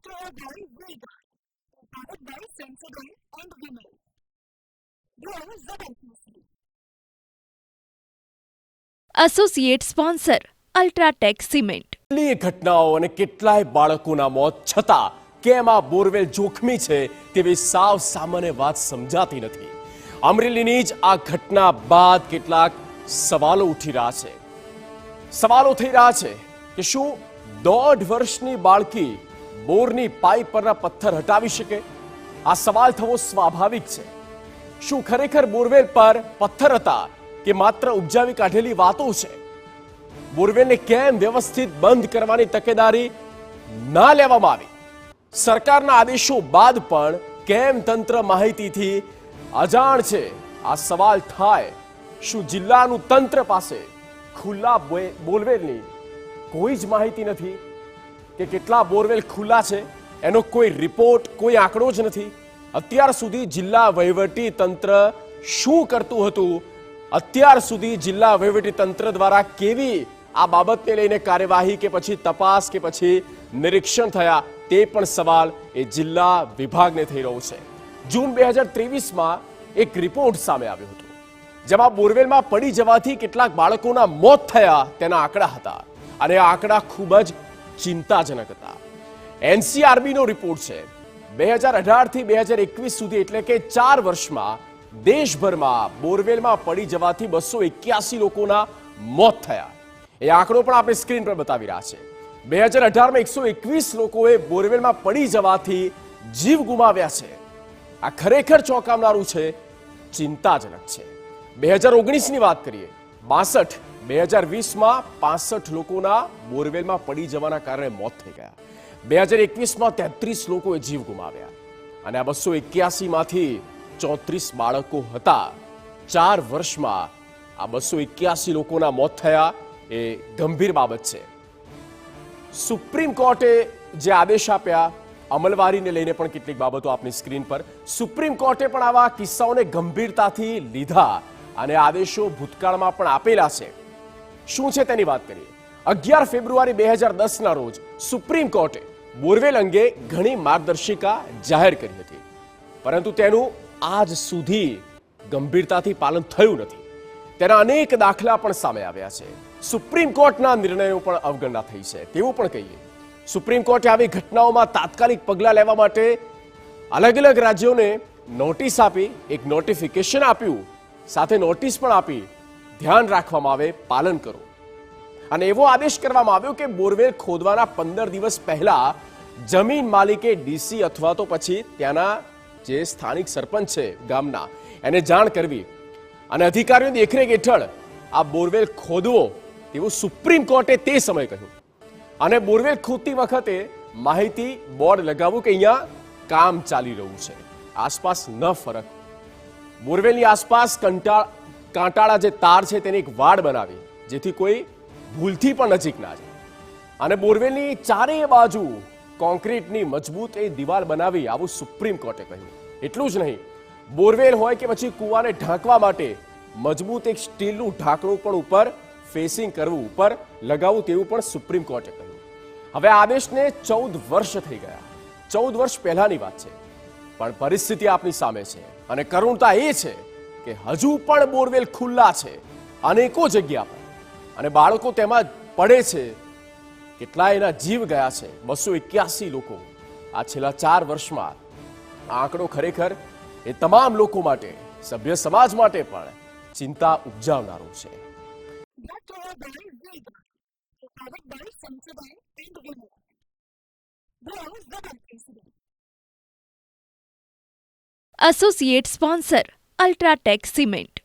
to our boy Vega, powered by Sensodyne and Vinyl. Grow Zabarkasti. Associate sponsor UltraTech cement. કેટલી ઘટનાઓ અને કેટલાય બાળકોના મોત છતાં કેમ આ બોરવેલ જોખમી છે તેવી સાવ સામાન્ય વાત સમજાતી નથી. અમરેલીની જ આ ઘટના બાદ કેટલાક સવાલો ઉઠી રહ્યા છે. સવાલો થઈ રહ્યા છે કે શું 1.5 વર્ષની બાળકી બોરની પાઇપ પરના પથ્થર હટાવી શકે? આ સવાલ થવો સ્વાભાવિક છે. શું ખરેખર બોરવેલ પર પથ્થર હતા કે માત્ર ઉપજાવી કાઢેલી વાતો છે? બોરવેલને કેમ વ્યવસ્થિત બંધ કરવાની તકેદારી ના લેવામાં આવી? સરકારના આદેશો બાદ પણ કેમ તંત્ર માહિતીથી અજાણ છે? આ સવાલ થાય. શું જિલ્લાનું તંત્ર પાસે ખુલ્લા બોરવેલની કોઈ જ માહિતી નથી કે કેટલા બોરવેલ ખુલ્લા છે એનો કોઈ રિપોર્ટ, કોઈ આંકડો જ નથી? અત્યાર સુધી જિલ્લા વહીવટી તંત્ર શું કરતું હતું? અત્યાર સુધી જિલ્લા વહીવટી તંત્ર દ્વારા કેવી આ બાબતને લઈને કાર્યવાહી કે પછી તપાસ કે પછી નિરીક્ષણ થયા તે પણ સવાલ એ જિલ્લા વિભાગને થઈ રહ્યો છે. જૂન 2023માં એક રિપોર્ટ સામે આવ્યો હતો જેમાં બોરવેલમાં પડી જવાથી કેટલાક બાળકોના મોત થયા તેના આંકડા હતા અને આ આંકડા ખૂબ જ ચિંતાજનક હતા. એનસીઆરબીનો રિપોર્ટ છે. 2018 થી 2021 સુધી એટલે કે 4 વર્ષમાં દેશભરમાં બોરવેલમાં પડી જવાથી 281 લોકોના મોત થયા. એ આંકડો પણ આપણે સ્ક્રીન પર બતાવી રહ્યા છે. 2018માં 121 લોકોએ બોરવેલમાં પડી જવાથી જીવ ગુમાવ્યા છે. આ ખરેખર ચોંકાવનારું છે, ચિંતાજનક છે. 2019ની વાત કરીએ, 62. 2020માં 65 લોકોના બોરવેલમાં પડી જવાના કારણે મોત થઈ ગયા. 2021માં 33 લોકોએ જીવ ગુમાવ્યા અને આ 281માંથી 34 બાળકો હતા. 4 વર્ષમાં આ 281 લોકોના મોત થયા એ ગંભીર બાબત છે. સુપ્રીમ કોર્ટે જે આદેશ આપ્યા અમલવારીને લઈને પણ કેટલીક બાબતો આપની સ્ક્રીન પર. સુપ્રીમ કોર્ટે પણ આવા કિસ્સાઓને ગંભીરતાથી લીધા અને આદેશો ભૂતકાળમાં પણ આપેલા છે. શું છે તેની વાત કરીએ. 11 ફેબ્રુઆરી 2010ના રોજ સુપ્રીમ કોર્ટે બોરવેલ અંગે ઘણી માર્ગદર્શિકા જાહેર કરી હતી, પરંતુ તેનું આજ સુધી ગંભીરતાથી પાલન થયું નથી. તેના અનેક દાખલા પણ સામે આવ્યા છે. સુપ્રીમ કોર્ટના નિર્ણયો પણ અવગણના થઈ છે તેવું પણ કહીએ. સુપ્રીમ કોર્ટે આવી ઘટનાઓમાં તાત્કાલિક પગલાં લેવા માટે અલગ અલગ રાજ્યોને નોટિસ આપી, એક નોટિફિકેશન આપ્યું, સાથે નોટિસ પણ આપી ધ્યાન રાખવામાં આવે, પાલન કરો. અને એવો આદેશ કરવામાં આવ્યો કે બોરવેલ ખોદવાના 15 દિવસ પહેલા જમીન માલિકે ડીસી અથવા તો પછી ત્યાંના જે સ્થાનિક સરપંચ છે ગામના એને જાણ કરવી અને અધિકારીઓની દેખરેખ હેઠળ આ બોરવેલ ખોદવો તેવું સુપ્રીમ કોર્ટે તે સમયે કહ્યું. અને બોરવેલ ખોદતી વખતે માહિતી બોર્ડ લગાવવું કે અહીંયા કામ ચાલી રહ્યું છે, આસપાસ ન ફરક. બોરવેલની આસપાસ કાંટાળા જે તાર છે તેની એક વાડ બનાવી જેથી કોઈ ભૂલથી પણ નજીક ના જાય. અને બોરવેલની ચારેય બાજુ કોન્ક્રીટની મજબૂત એ દિવાલ બનાવી આવું સુપ્રીમ કોર્ટે કહ્યું. એટલું જ નહીં, બોરવેલ હોય કે પછી કૂવાને ઢાંકવા માટે મજબૂત એક સ્ટીલનું ઢાંકણું પણ ઉપર ફેસિંગ કરવું, ઉપર લગાવવું તેવું પણ સુપ્રીમ કોર્ટે કહ્યું. હવે આદેશને 14 વર્ષ થઈ ગયા. 14 વર્ષ પહેલાની વાત છે, પણ પરિસ્થિતિ આપની સામે છે. અને કરુણતા એ છે કે હજુ પણ બોરવેલ ખુલ્લા છે અનેકો જગ્યા પર અને બાળકો તેમાં પડે છે. કેટલાય એના જીવ ગયા છે. 281 લોકો આ છેલ્લા 4 વર્ષમાં. આ આંકડો ખરેખર એ તમામ લોકો માટે, સભ્ય સમાજ માટે પણ ચિંતા ઉપજાવનારો છે. Brought to our boy Vega, powered by Sensodyne and Vinyl. Grow Zabarkasti. Associate sponsor UltraTech cement.